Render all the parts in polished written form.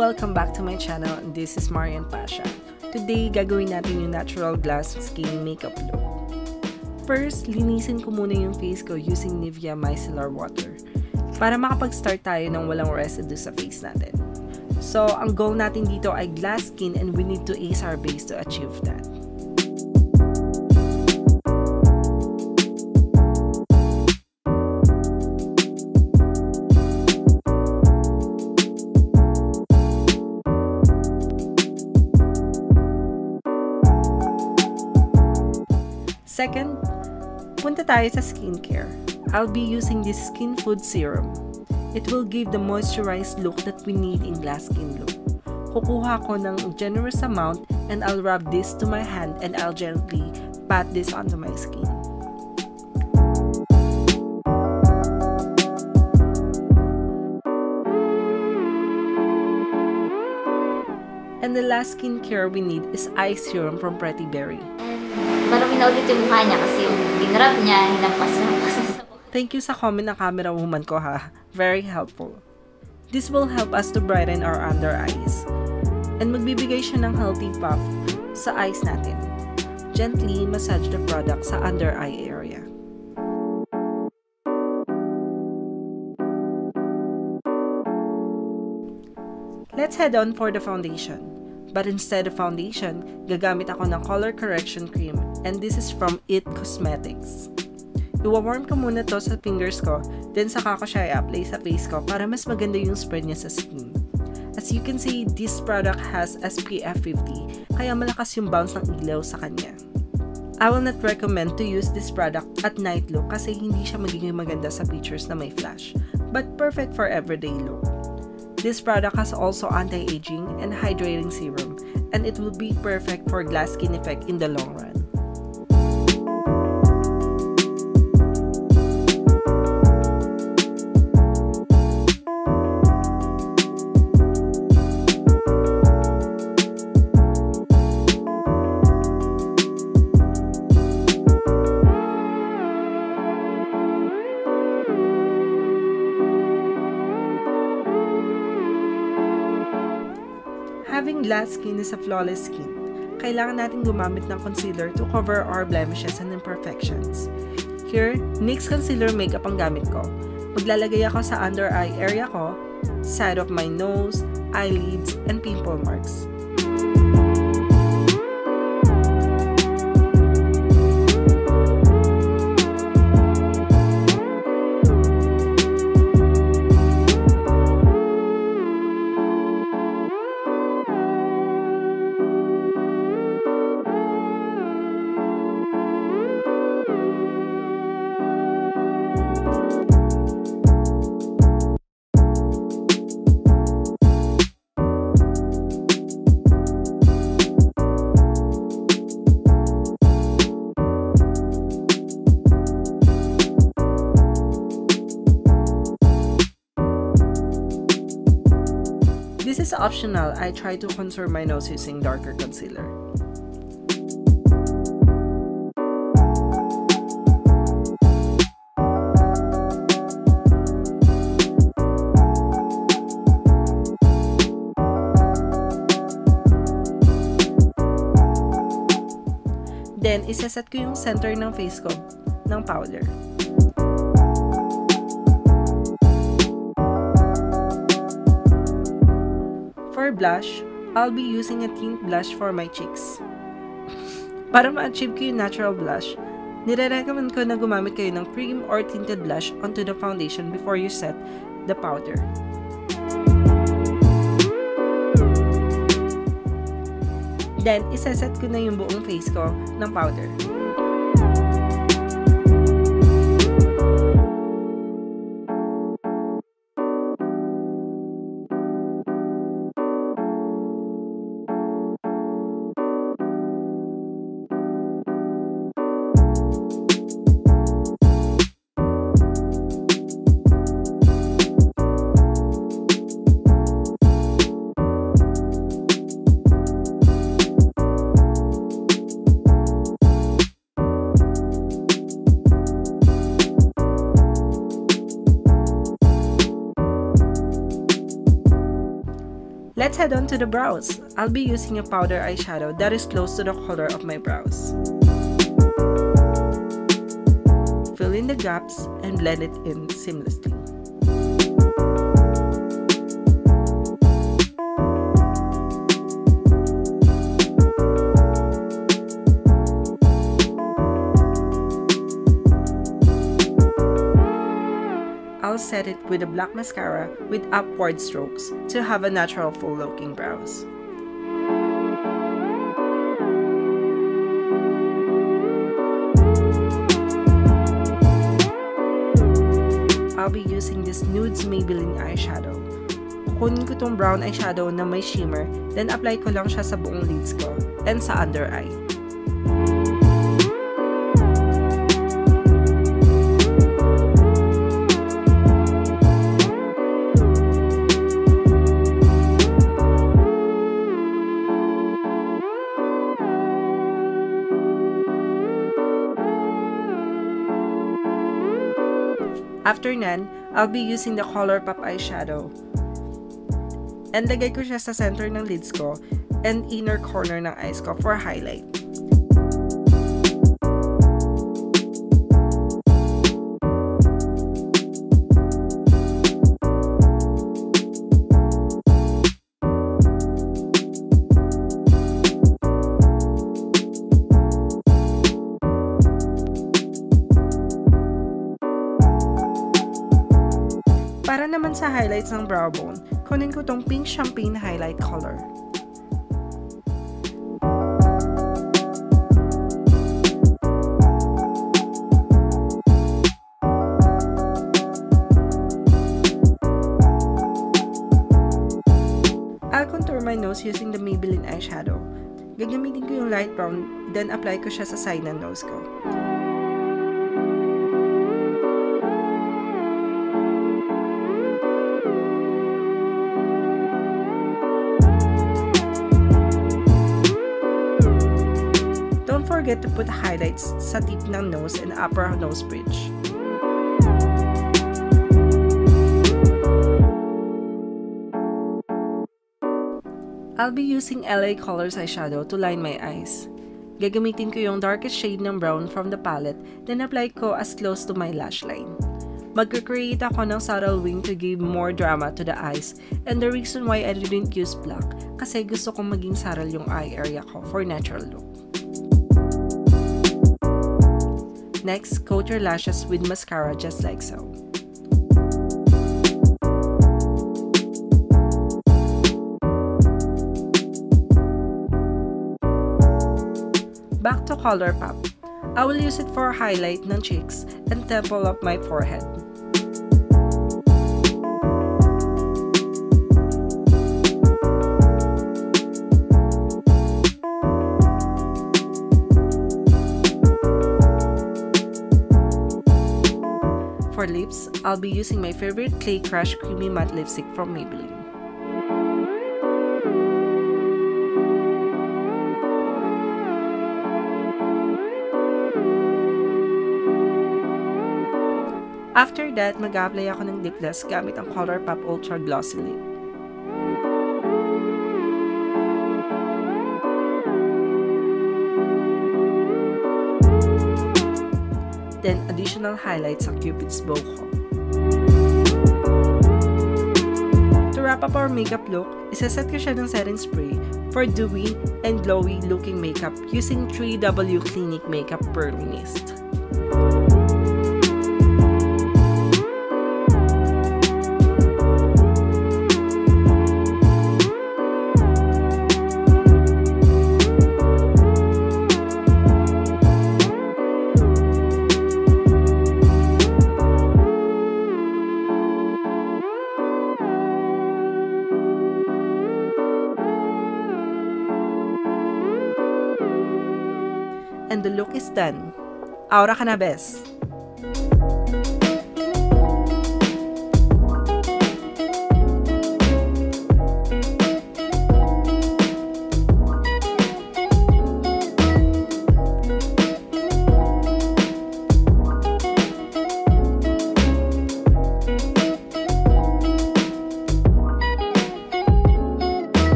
Welcome back to my channel, and this is Marion Pasia. Today, gagawin natin yung natural glass skin makeup look. First, linisin ko muna yung face ko using Nivea Micellar Water para makapag-start tayo ng walang residue sa face natin. So, ang goal natin dito ay glass skin and we need to ace our base to achieve that. Second, punta tayo sa skincare. I'll be using this Skin Food Serum. It will give the moisturized look that we need in glass skin look. Kukuha ko ng generous amount and I'll rub this to my hand and I'll gently pat this onto my skin. And the last skincare we need is eye serum from Prreti. Marami na ulit yung mukha niya kasi yung dinrub niya, hinampas. Thank you sa comment ng camera woman ko ha. Very helpful. This will help us to brighten our under eyes. And magbibigay siya ng healthy puff sa eyes natin. Gently massage the product sa under eye area. Let's head on for the foundation. But instead of foundation, gagamit ako ng color correction cream, and this is from It Cosmetics. Iwa-warm ko muna to sa fingers ko, then saka ko siya i-apply sa face ko para mas maganda yung spread niya sa skin. As you can see, this product has SPF 50, kaya malakas yung bounce ng ilaw sa kanya. I will not recommend to use this product at night look kasi hindi siya magiging maganda sa pictures na may flash, but perfect for everyday look. This product has also anti-aging and hydrating serum, and it will be perfect for glass skin effect in the long run. Having glass skin is a flawless skin. Kailangan natin gumamit ng concealer to cover our blemishes and imperfections. Here, NYX Concealer Makeup ang gamit ko. Maglalagay ako sa under eye area ko, side of my nose, eyelids, and pimple marks. This is optional. I try to contour my nose using darker concealer. Then, isaset ko yung center ng face ko ng powder. For blush, I'll be using a tint blush for my cheeks. Para ma-achieve ko yung natural blush, nire-recommend ko na gumamit kayo ng cream or tinted blush onto the foundation before you set the powder. Then, isaset ko na yung buong face ko ng powder. Let's head on to the brows. I'll be using a powder eyeshadow that is close to the color of my brows. Fill in the gaps and blend it in seamlessly. I'll set it with a black mascara with upward strokes to have a natural full-looking brows. I'll be using this Nudes Maybelline eyeshadow. Kukunin ko tong brown eyeshadow na may shimmer, then apply ko lang siya sa buong lids ko and sa under eye. After nan, I'll be using the Colourpop eyeshadow. And lagay ko siya sa center ng lids ko and inner corner ng eyes ko for highlight. Para naman sa highlights ng brow bone, kunin ko tong pink champagne highlight color. I'll contour my nose using the Maybelline eyeshadow. Gagamitin ko yung light brown, then apply ko siya sa side ng nose ko. Don't forget to put highlights sa tip ng nose and upper nose bridge. I'll be using LA Colors eyeshadow to line my eyes. Gagamitin ko yung darkest shade ng brown from the palette, then apply ko as close to my lash line. Magka-create ako ng subtle wing to give more drama to the eyes, and the reason why I didn't use black, kasi gusto kong maging subtle yung eye area ko for natural look. Next, coat your lashes with mascara just like so. Back to Colourpop. I will use it for highlight ng cheeks and temple of my forehead. For lips, I'll be using my favorite Clay Crush Creamy Matte Lipstick from Maybelline. After that, mag-apply ako ng lip gloss gamit ang Colourpop Ultra Glossy Lip. Then, additional highlights sa Cupid's bow ko. To wrap up our makeup look, isaset ko siya ng setting spray for dewy and glowy looking makeup using 3W Clinique Makeup Pearly Mist. And the look is done. Aura ka na, bes!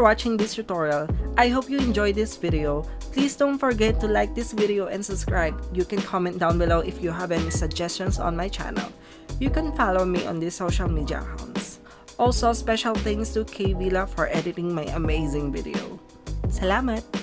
watching this tutorial. I hope you enjoyed this video. Please don't forget to like this video and subscribe. You can comment down below if you have any suggestions on my channel. You can follow me on these social media accounts. Also, special thanks to K Villa for editing my amazing video. Salamat!